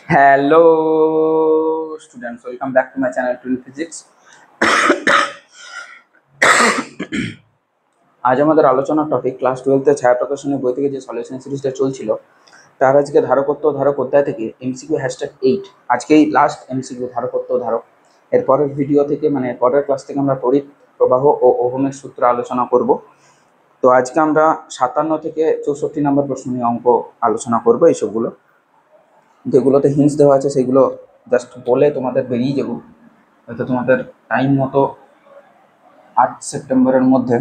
Hello students, welcome back to my channel twelve physics. আজ আমাদের আলোচনার টপিক ক্লাস 12-তে ছায়া প্রকাশনের বই থেকে যে সলিউশন সিরিজটা চলছিল তার আজকে ধারকত্ব ও ধারক অধ্যায় থেকে এমসিকিউ #8। আজকেই লাস্ট এমসিকিউ ধারকত্ব ও ধারক। এর পরের ভিডিও থেকে মানে পরের ক্লাস থেকে আমরা তড়িৎ প্রবাহ ও ওহমের সূত্র আলোচনা করব। তো আজকে আমরা 57 থেকে 64 নম্বর প্রশ্ন নিয়ে অঙ্ক আলোচনা করবো। এইসবগুলো যেগুলোতে হিন্টস দেওয়া আছে সেগুলো জাস্ট বলে তোমাদের বেরিয়ে যাবো। হয়তো তোমাদের টাইম মতো 8 সেপ্টেম্বরের মধ্যে,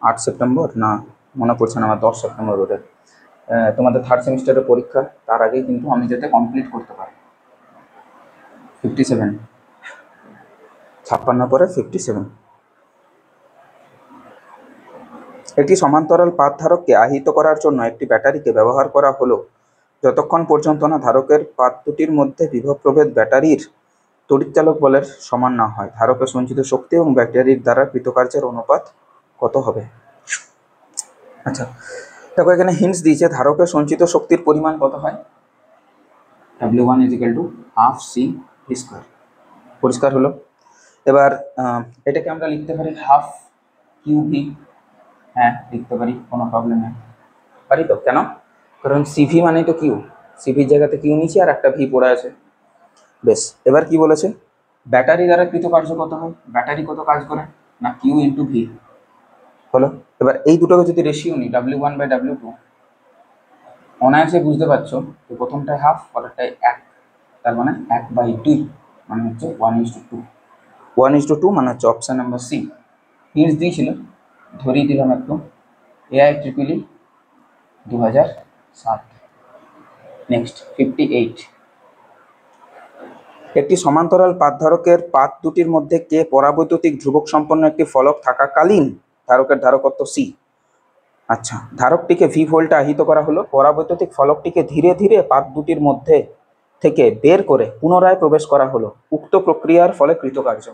8 সেপ্টেম্বর না মনে পড়ছে না আমার, 10 সেপ্টেম্বর ওদের তোমাদের থার্ড সেমিস্টারের পরীক্ষা, তার আগেই কিন্তু আমি যাতে কমপ্লিট করতে পারি। 57, 56 পরে 57। একটি সমান্তরাল পাত ধারককে আহিত করার জন্য একটি ব্যাটারিকে ব্যবহার করা হলো যতক্ষণ পর্যন্ত না ধারকের পাত দুটির মধ্যে বিভব প্রভেদ ব্যাটারির তড়িৎচালক বলের সমান না হয়। ধারকে সঞ্চিত শক্তি এবং ব্যাটারির দ্বারা কৃতকার্যের অনুপাত কত হবে? আচ্ছা দেখো, এখানে হিন্টস দিয়েছে ধারকে সঞ্চিত শক্তির পরিমাণ কত হয়। W1 = ½ C/v²। পরিষ্কার হলো? এবার এটাকে আমরা লিখতে পারি ½ QV। হ্যাঁ লিখতে পারি, কোনো প্রবলেম নেই। পারি তো? কেন? কারণ সিভি মানে তো কিউ, সিভির জায়গাতে কিউ নিচে আর একটা ভি পড়ে আছে। বেশ, এবার কি বলেছে? ব্যাটারি দ্বারা কৃতকার্য কত হয়? ব্যাটারি কত কাজ করে না কিউ ইন্টু ভি হলো। এবার এই দুটোকে যদি রেশিও নিই W1/W2, অনায়াসে বুঝতে পারছো যে প্রথমটায় হাফ, পরেরটায় 1, তার মানে 1/2 মানে হচ্ছে 1:2। 1:2 মানে হচ্ছে অপশান নাম্বার সি। হিন্টস দিয়েছিল, ধরিয়ে দিলাম একদম, AIEEE 2007। নেক্সট 58। একটি সমান্তরাল পাতধারকের পাত দুটির মধ্যে কে পরাবৈদ্যুতিক ধ্রুবক সম্পন্ন একটি ফলক থাকাকালীন ধারকের ধারকত্ব সি। আচ্ছা, ধারকটিকে ভি ভোল্টে আহিত করা হলো, পরাবৈদ্যুতিক ফলকটিকে ধীরে ধীরে পাত দুটির মধ্যে থেকে বের করে পুনরায় প্রবেশ করা হলো। উক্ত প্রক্রিয়ার ফলে কৃতকার্য।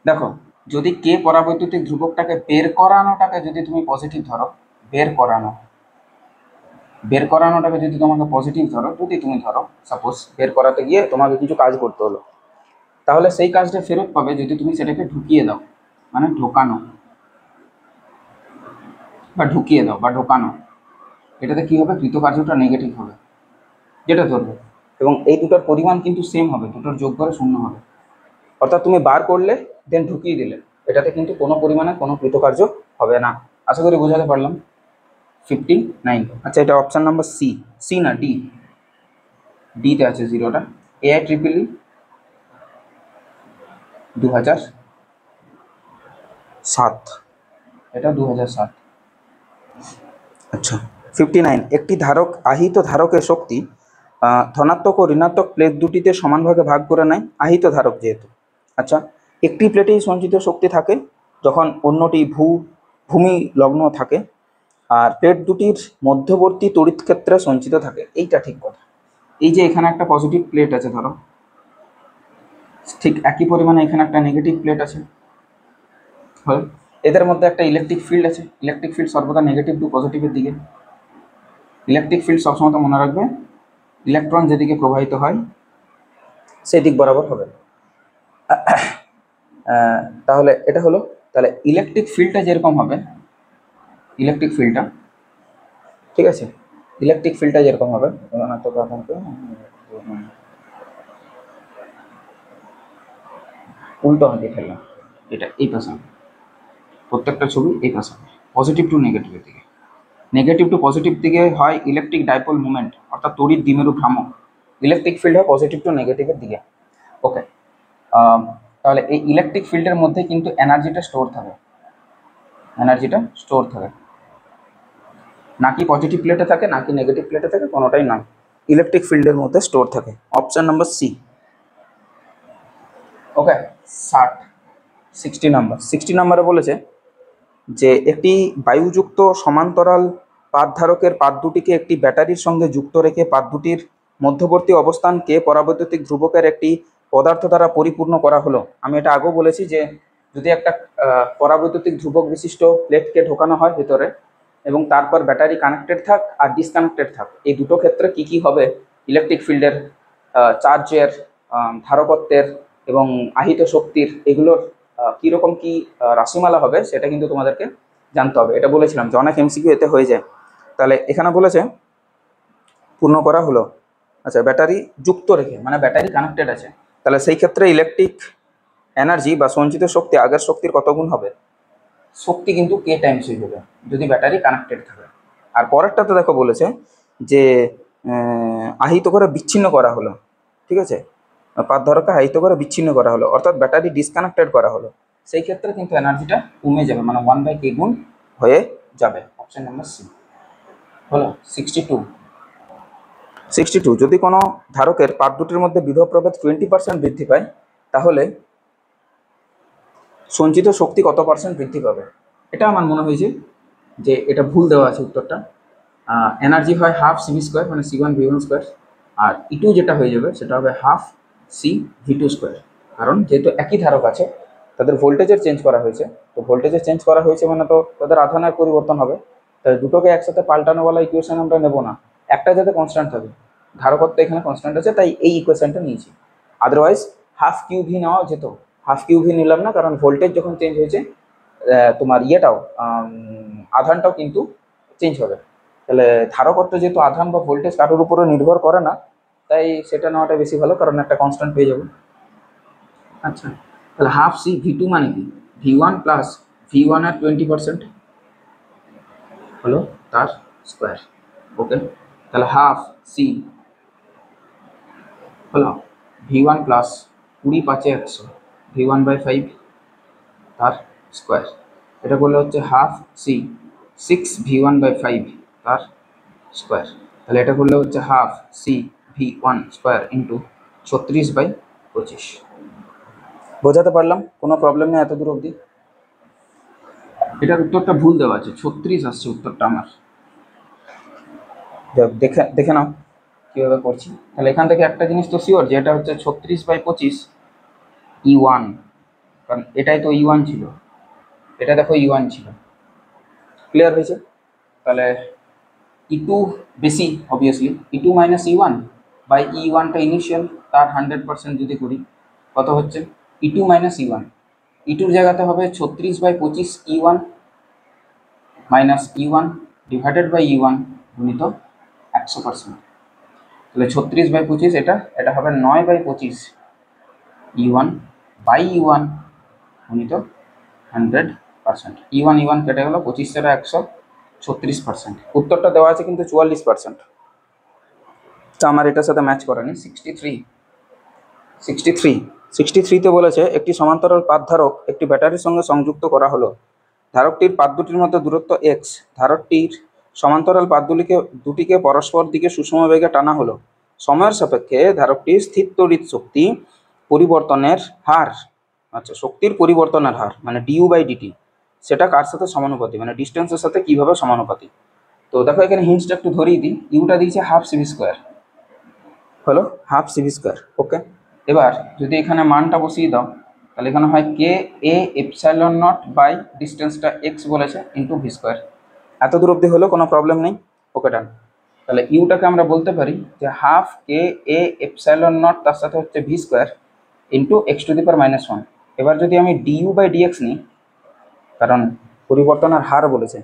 দেখো, যদি কে পরাবৈদ্যুতিক ধ্রুবকটাকে বের করানোটাকে যদি তুমি পজিটিভ ধরো, বের করানোটাকে যদি তোমাকে পজিটিভ ধরো, যদি তুমি ধরো সাপোজ বের করাতে গিয়ে তোমাকে কিছু কাজ করতে হলো, তাহলে সেই কাজটা ফেরত পাবে যদি তুমি সেটাকে ঢুকিয়ে দাও, মানে ঢোকানো বা ঢোকানো। এটাতে কি হবে? কৃতকার্যটা নেগেটিভ হবে, যেটা ধরবে। এবং এই দুটোর পরিমাণ কিন্তু সেম হবে, দুটোর যোগ করে 0 হবে। অর্থাৎ তুমি বার করলে দেন ঢুকিয়ে দিলে, এটাতে কিন্তু কোনো পরিমাণে কোনো কৃতকার্য হবে না। আশা করি বোঝাতে পারলাম। 59। আচ্ছা, এটা অপশান নাম্বার সি। সি না ডি? ডিতে আছে 0টা। AIEEE 2007, এটা 2007। আচ্ছা 59। একটি ধারক আহিত ধারকের শক্তি ধনাত্মক ও ঋণাত্মক প্লেট দুটিতে সমান ভাগে ভাগ করে নেয়, আহিত ধারক যেহেতু। আচ্ছা, একটি প্লেটেই সঞ্চিত শক্তি থাকে যখন অন্যটি ভূমি লগ্ন থাকে, আর প্লেট দুটির মধ্যবর্তী তড়িৎ ক্ষেত্রে সঞ্চিত থাকে। এইটা ঠিক কথা। এই যে এখানে একটা পজিটিভ প্লেট আছে ধরো, ঠিক একই পরিমাণে এখানে একটা নেগেটিভ প্লেট আছে, এদের মধ্যে একটা ইলেকট্রিক ফিল্ড আছে। ইলেকট্রিক ফিল্ড সর্বদা নেগেটিভ টু পজিটিভের দিকে। ইলেকট্রিক ফিল্ড সবসময় তো মনে রাখবে, ইলেকট্রন যেদিকে প্রবাহিত হয় সেই দিক বরাবর হবে। তাহলে এটা হলো, তাহলে ইলেকট্রিক ফিল্ডটা যেরকম হবে, ইলেকট্রিক ফিল্ডটা ঠিক আছে, ইলেকট্রিক ফিল্ডটা যেরকম হবে, উল্টো হাতে ফেললাম, এটা এই পাশে, প্রত্যেকটা ছবি এই পাশে, পজিটিভ টু নেগেটিভের দিকে। নেগেটিভ টু পজিটিভ দিকে হয় ইলেকট্রিক ডাইপোল মুভমেন্ট, অর্থাৎ তড়িৎ দ্বিমেরু ভ্রামক। ইলেকট্রিক ফিল্ড হয় পজিটিভ টু নেগেটিভের দিকে। ওকে, তাহলে এই ইলেকট্রিক ফিল্ডের মধ্যে কিন্তু এনার্জিটা স্টোর থাকে, নাকি পজিটিভ প্লেটে থাকে নাকি নেগেটিভ প্লেটে থাকে, কোনোটাই নয়, ইলেকট্রিক ফিল্ডের মধ্যে স্টোর থাকে। Option number C. ওকে, 60 নম্বরে বলেছে যে একটি বায়ুযুক্ত সমান্তরাল পাতধারকের পাত দুটিকে একটি ব্যাটারির সঙ্গে যুক্ত রেখে পাত দুটির মধ্যবর্তী অবস্থানকে পরাবৈদ্যুতিক ধ্রুবকের একটি পদার্থ দ্বারা পরিপূর্ণ করা হলো। আমি এটা আগেও বলেছি যে যদি একটা পরাবৈদ্যুতিক ধ্রুবক বিশিষ্ট প্লেটকে ঢোকানো হয় ভেতরে এবং তারপর ব্যাটারি কানেক্টেড থাক আর ডিসকানেক্টেড থাক, এই দুটো ক্ষেত্রে কি কি হবে ইলেকট্রিক ফিল্ডের চার্জের, ধারকত্বের এবং আহিত শক্তির এগুলোর কীরকম কি রাশিমালা হবে সেটা কিন্তু তোমাদেরকে জানতে হবে। এটা বলেছিলাম যে অনেক এমসিকিউ এতে হয়ে যায়। তাহলে এখানে বলেছে পূর্ণ করা হলো। আচ্ছা, ব্যাটারি যুক্ত রেখে মানে ব্যাটারি কানেক্টেড আছে, তাহলে সেই ক্ষেত্রে ইলেকট্রিক এনার্জি বা সঞ্চিত শক্তি আগের শক্তির কত গুণ হবে? শক্তি কিন্তু কে টাইমস হয়ে যাবে যদি ব্যাটারি কানেক্টেড থাকে। আর পরেরটাতে দেখো বলেছে যে আহিত করে বিচ্ছিন্ন করা হলো, ঠিক আছে, পাতধারককে আহিত করে বিচ্ছিন্ন করা হলো, অর্থাৎ ব্যাটারি ডিসকানেক্টেড করা হলো, সেই ক্ষেত্রে কিন্তু এনার্জিটা কমে যাবে, মানে 1/k গুণ হয়ে যাবে। অপশন নাম্বার সি হলো 62। যদি কোনো ধারকের পাত দুটির মধ্যে বিভব প্রভেদ 20% বৃদ্ধি পায়, তাহলে সঞ্চিত শক্তি কত পার্সেন্ট বৃদ্ধি পাবে? এটা আমার মনে হয়েছে যে এটা ভুল দেওয়া আছে উত্তরটা। এনার্জি হয় হাফ সিভি স্কোয়ার মানে C1V1 স্কোয়ার, আর E2 যেটা হয়ে যাবে সেটা হবে হাফ CV2 স্কোয়ার। কারণ যেহেতু একই ধারক আছে তাদের ভোল্টেজের চেঞ্জ করা হয়েছে, তো ভোল্টেজের চেঞ্জ করা হয়েছে মানে তো তাদের আধানের পরিবর্তন হবে। তাই দুটোকে একসাথে পাল্টানোওয়ালা ইকুয়েশন আমরা নেব না, একটা যাতে কনস্ট্যান্ট থাকে। ধারকত্ব এখানে কনস্ট্যান্ট আছে তাই এই ইকুয়েশনটা নিয়েছি, আদারওয়াইজ হাফ কিউভি নেওয়া যেত। হাফ কিউভি নিলাম না কারণ ভোল্টেজ যখন চেঞ্জ হয়েছে তোমার ইয়েটাও আধানটাও কিন্তু চেঞ্জ হবে। তাহলে ধারকত্ব যেহেতু আধান বা ভোল্টেজ কারোর উপরে নির্ভর করে না, তাই সেটা নেওয়াটা বেশি ভালো, কারণ একটা কনস্ট্যান্ট পেয়ে যাবো। আচ্ছা, তাহলে হাফ CV2 মানে কি? V1 প্লাস V1 এর 20% হলো তার স্কোয়ার। ওকে, তাহলে হাফ সি হলো V1 প্লাস 20 5 100 V1/5 তার স্কোয়ার। এটা করলে হচ্ছে হাফ সি 6V1/5 তার স্কোয়ার। তাহলে এটা করলে হচ্ছে হাফ CV1 স্কোয়ার ইন্টু 36/25। বোঝাতে পারলাম? কোনো প্রবলেম নেই এত দূর অবধি? এটার উত্তরটা ভুল দেওয়া আছে, 36 আসছে উত্তরটা আমার। দেখে দেখে নাও কীভাবে করছি। তাহলে এখান থেকে একটা জিনিস তো শিওর যে এটা হচ্ছে 36/25 E1, কারণ এটাই তো E1 ছিল, এটা দেখো E1 ছিল। ক্লিয়ার হয়েছে? তাহলে E2 বেশি obviously, E2 minus E1 by E1টা ইনিশিয়াল তার 100% যদি করি কত হচ্ছে? E2 মাইনাস E1, E2 জায়গাতে হবে 36/25 E1 minus E1 divided by E1 গুণিত 100%। তাহলে 36/25 এটা হবে 9/25 E1 বাই E1 গুণিত 100%। E1 কেটে গেল, 25 × 100 36%। উত্তরটা দেওয়া আছে কিন্তু 44%, তো আমার এটার সাথে ম্যাচ করেনি। 63তে বলেছে একটি সমান্তরাল পাত ধারক একটি ব্যাটারির সঙ্গে সংযুক্ত করা হলো। ধারকটির পাত দুটির মধ্যে দূরত্ব x, ধারকটির সমান্তরাল পাত দুটিকে পরস্পর দিকে সুষম বেগে টানা হলো। সময়ের সাপেক্ষে ধারকটির স্থির তড়িৎ শক্তি পরিবর্তনের হার, আচ্ছা শক্তির পরিবর্তনের হার মানে du/dt, সেটা কার সাথে সমানুপাতিক, মানে ডিস্টেন্সের সাথে কিভাবে সমানুপাতিক। তো দেখো এখানে হিন্টসটা একটু ধরিয়ে দিই, ইউটা দিয়েছে হাফ CV স্কোয়ার, হলো হাফ CV স্কোয়ার। ওকে, এবার যদি এখানে মানটা বসিয়ে দাও তাহলে এখানে হয় KA∈0 বাই ডিস্টেন্সটা x বলেছে ইন্টু ভি স্কোয়ার। এত দূর অবধি হলো, কোনো প্রবলেম নেই। ওকে ডান। তাহলে ইউটাকে আমরা বলতে পারি যে হাফ KA∈0 তার সাথে হচ্ছে ভি স্কোয়ার ইন্টু x⁻⁻1। এবার যদি আমি du/dx নিই, কারণ পরিবর্তনের হার বলেছে,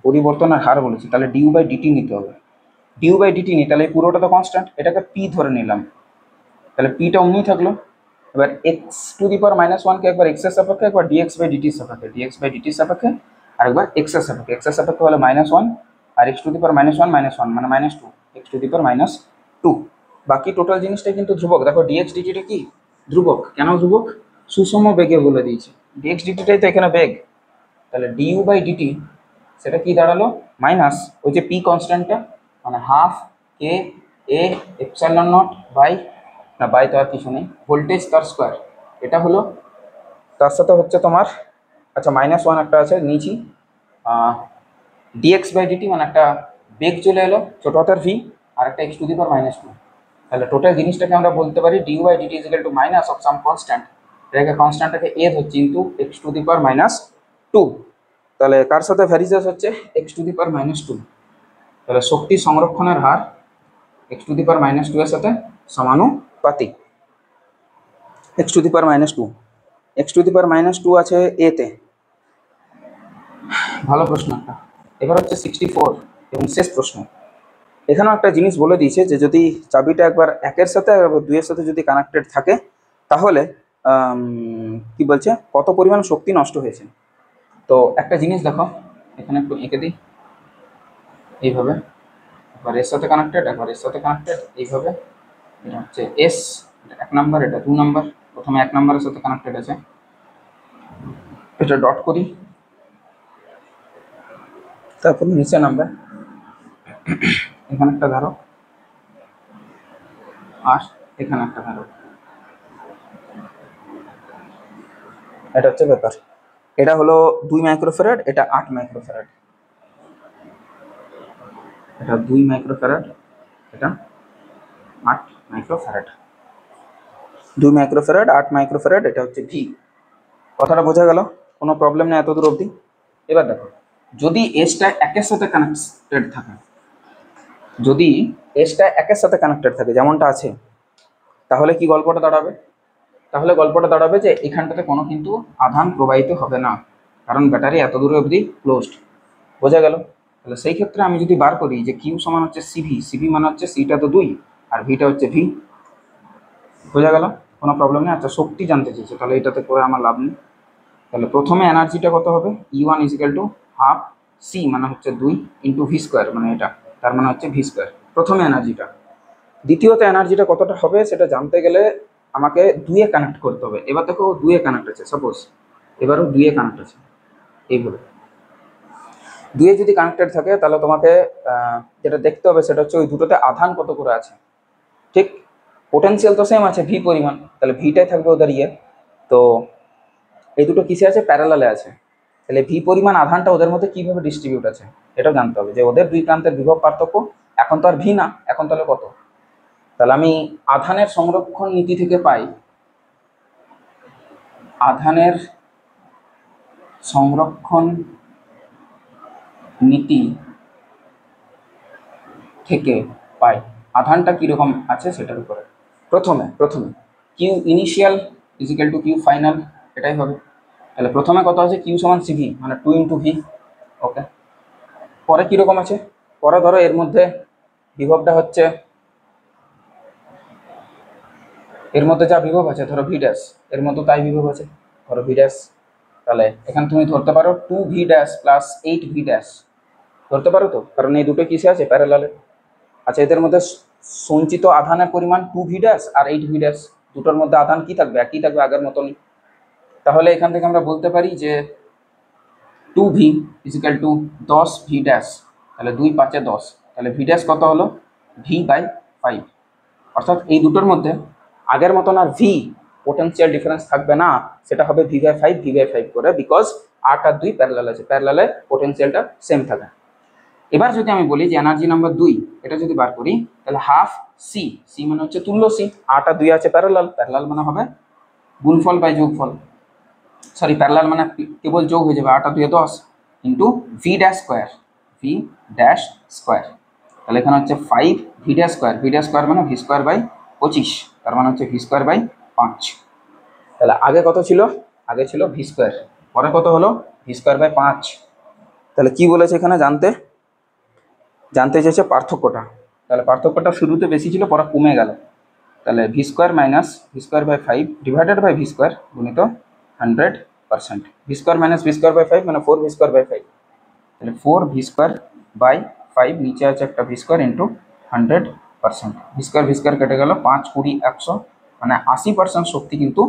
পরিবর্তনের হার বলেছে, তাহলে du/dt নিতে হবে। du/dt নিই তাহলে পুরোটা তো কনস্ট্যান্ট, এটাকে p ধরে নিলাম, তাহলে পিটা অমনি থাকলো। এবার x⁻⁻1কে একবার x এর সাপেক্ষে, একবার dx/dt সাপেক্ষে, আর একবার x এর সাপেক্ষে হলে -1 আর x⁻⁻1 -1 মানে -2 x⁻²। বাকি টোটাল জিনিসটা কিন্তু ধ্রুবক। দেখো dx/dtটা কি ধ্রুবক, কেন ধ্রুবক? সুষম বেগে বলে দিয়েছে, dx/dtটাই তো এখানে বেগ। তাহলে du/dt সেটা কি দাঁড়ালো? মাইনাস ওই যে p কনস্ট্যান্টটা, মানে হাফ KA∈0 বাই তো আর কিছু নেই, ভোল্টেজ তার স্কোয়ার, এটা হলো, তার সাথে হচ্ছে তোমার আচ্ছা -1 একটা আছে নিচি, dx/dt মানে একটা বেগ চলে এলো ছোট হাতের v, আর একটা x⁻²। তাহলে টোটাল জিনিসটাকে আমরা বলতে পারি du/dt = minus of some constant, এটাকে কনস্ট্যান্টটাকে a ধরছি ইন্টু x⁻²। তাহলে কার সাথে ভ্যারিজেস হচ্ছে? x⁻²। তাহলে শক্তি সংরক্ষণের হার x to the power minus two এর সাথে সমানুপাতিক। X to the power minus two, x to the power minus two আছে এতে। ভালো প্রশ্ন একটা। এবার হচ্ছে 64 এবং শেষ প্রশ্ন। এখানেও একটা জিনিস বলে দিয়েছে যে যদি চাবিটা একবার একের সাথে আর দুইয়ের সাথে যদি কানেক্টেড থাকে তাহলে কি বলছে কত পরিমাণ শক্তি নষ্ট হয়েছে। তো একটা জিনিস দেখো, এখানে একটু এঁকে দিই এইভাবে, একবার এর সাথে কানেক্টেড একবার এর সাথে কানেক্টেড এইভাবে। এটা হচ্ছে এস, এটা 1 নাম্বার, এটা 2 নাম্বার। প্রথমে 1 নাম্বারের সাথে কানেক্টেড আছে, এটা ডট করি, তারপর নিচে নাম্বার, এখানে একটা ধারক আর এখানে একটা ধারক। এটা হচ্ছে ব্যাপার। এটা হলো 2 মাইক্রোফ্যারাড, এটা 8 মাইক্রোফ্যারাড। এটা 2 মাইক্রোফ্যারাড, এটা 8 মাইক্রোফ্যারাড। 2 মাইক্রোফ্যারাড 8 মাইক্রোফ্যারাড, এটা হচ্ছে ভি। কথাটা বোঝা গেল? কোনো প্রবলেম নেই এত দূর অবধি? এবার দেখো, যদি এসটা একের সাথে কানেক্টেড থাকে, যদি এসটা একের সাথে কানেক্টেড থাকে যেমনটা আছে, তাহলে কি গল্পটা দাঁড়াবে? তাহলে গল্পটা দাঁড়াবে যে এখানটাতে কোনো কিন্তু আধান প্রবাহিত হবে না, কারণ ব্যাটারি এত দূরে অবধি ক্লোজড। বোঝা গেল? তাহলে সেই ক্ষেত্রে আমি যদি বার করি যে কিউ সমান হচ্ছে সিভি, সিভি মানে হচ্ছে সিটা তো 2 আর ভিটা হচ্ছে ভি। বোঝা গেল? কোনো প্রবলেম নেই। আচ্ছা, শক্তি জানতে চেয়েছে, তাহলে এটাতে করে আমার লাভ নেই। তাহলে প্রথমে এনার্জিটা কত হবে? E1 is equal to half C মানে হচ্ছে 2 ইন্টু ভি স্কোয়ার, মানে এটা তার মানে হচ্ছে ভি স্কোয়ার প্রথমে এনার্জিটা। দ্বিতীয়ত এনার্জিটা কতটা হবে সেটা জানতে গেলে আমাকে 2 এ কানেক্ট করতে হবে। এবার দেখো 2 এ কানেক্ট আছে, সাপোজ এবারও 2 এ কানেক্ট আছে, এইভাবে 2 এ যদি কানেক্টেড থাকে তাহলে তোমাকে যেটা দেখতে হবে সেটা হচ্ছে ওই দুটোতে আধান কত করে আছে। ঠিক, পোটেনশিয়াল তো সেম আছে ভি পরিমাণ, তাহলে ভিটাই থাকবে ওদের ইয়ে। তো এই দুটো কিসে আছে? প্যারালালে আছে। তাহলে ভি পরিমাণ আধানটা ওদের মধ্যে কিভাবে ডিস্ট্রিবিউট আছে এটা জানতে হবে, যে ওদের দুই প্রান্তের বিভব পার্থক্য এখন তো আর ভি না, এখন তাহলে কত? তাহলে আমি আধানের সংরক্ষণ নীতি থেকে পাই, আধানের সংরক্ষণ নীতি থেকে পাই আধানটা কীরকম আছে সেটার উপরে। প্রথমে Q initial equal to Q final, এটাই হবে। তাহলে প্রথমে কত আছে? কিউ সমান সিভি মানে 2 ইন্টু ভি। ওকে, পরে কীরকম আছে? পরে ধরো এর মধ্যে বিভবটা হচ্ছে, এর মধ্যে যা বিভব আছে ধরো ভি ড্যাশ, এর মধ্যে তাই বিভব আছে ধরো ভি ড্যাশ। তাহলে এখানে তুমি ধরতে পারো 2 V dash plus 8 V dash, ধরতে পারো তো, কারণ এই দুটো কিসে আছে? প্যারালালে। আচ্ছা, এদের মধ্যে সঞ্চিত আধানের পরিমাণ 2 ভি ড্যাশ আর 8 ভি ড্যাশ, দুটোর মধ্যে আধান কি থাকবে? একই থাকবে, আগের মতনই। তাহলে এখান থেকে আমরা বলতে পারি যে 2 V equal to 10 V dash, তাহলে 2 5 10, তাহলে ভি ড্যাশ কত হলো? V by 5। অর্থাৎ এই দুটোর মধ্যে আগের মতন আর ভি পোটেনশিয়াল ডিফারেন্স থাকবে না, সেটা হবে ভি বাই 5 ভি বাই 5 করে, বিকজ 8 আর 2 প্যারালাল আছে, প্যারালালে পোটেনশিয়ালটা সেম থাকে। এবার যদি আমি বলি যে এনার্জি নাম্বার 2, এটা যদি বার করি তাহলে হাফ সি, সি মানে হচ্ছে তুল্য সি, 8 আর 2 আছে প্যারালাল, প্যারালাল মানে হবে গুণফল বাই যোগফল, সরি প্যারালাল মানে কেবল যোগ হয়ে যাবে, 8 আর 2 10 into V dash square, V dash square. তাহলে এখানে হচ্ছে 5 V dash square, V dash square মানে ভি স্কোয়ার বাই 25, তার মানে হচ্ছে ভি স্কোয়ার বাই 5। তাহলে আগে কত ছিল? আগে ছিল ভি স্কোয়ার, পরে কত হলো? V square by 5। তাহলে কি বলেছে এখানে? জানতে চেয়েছে পার্থক্যটা। তাহলে পার্থক্যটা শুরুতে বেশি ছিল, পরে কমে গেল। তাহলে V square minus V square by 5 divided by V square গুণিত 100%। V square minus V square by 5 মানে 4 ভি স্কোয়ার বাই 5, তাহলে 4 ভি স্কোয়ার বাই 5, নিচে আছে একটা V square into 100%। V square কেটে গেল, 5 20 100, মানে 80% শক্তি কিন্তু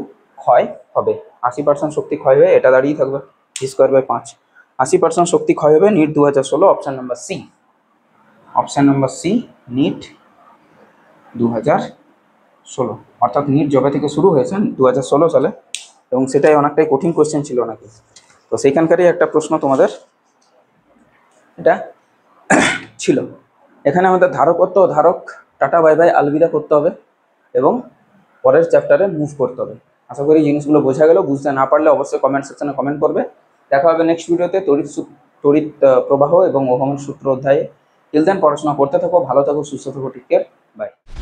ক্ষয় হবে। 80% শক্তি ক্ষয় হয়ে এটা দাঁড়িয়ে থাকবে ভি স্কোয়ার বাই 5। 80% শক্তি ক্ষয় হবে, NEET 2016, option number C. Option number C, NEET 2016, অর্থাৎ নিট জবে থেকে শুরু হয়েছে 2016 সালে, এবং সেটাই অনেকটাই কঠিন কোশ্চেন ছিল নাকি। তো সেইখানকারই একটা প্রশ্ন তোমাদের এটা ছিল। এখানে আমাদের ধারকত্ব ও ধারক টাটা বাই বাই আলবিদা করতে হবে এবং পরের চ্যাপ্টারে মুভ করতে হবে। আশা করি জিনিসগুলো বোঝা গেল। বুঝতে না পারলে অবশ্যই কমেন্ট সেকশনে কমেন্ট করবে। দেখা হবে নেক্সট ভিডিওতে তড়িৎ প্রবাহ এবং ওহমের সূত্র অধ্যায়ে। টিল দেন পড়াশোনা করতে থাকো, ভালো থাকো, সুস্থ থাকো, টেক কেয়ার। বাই।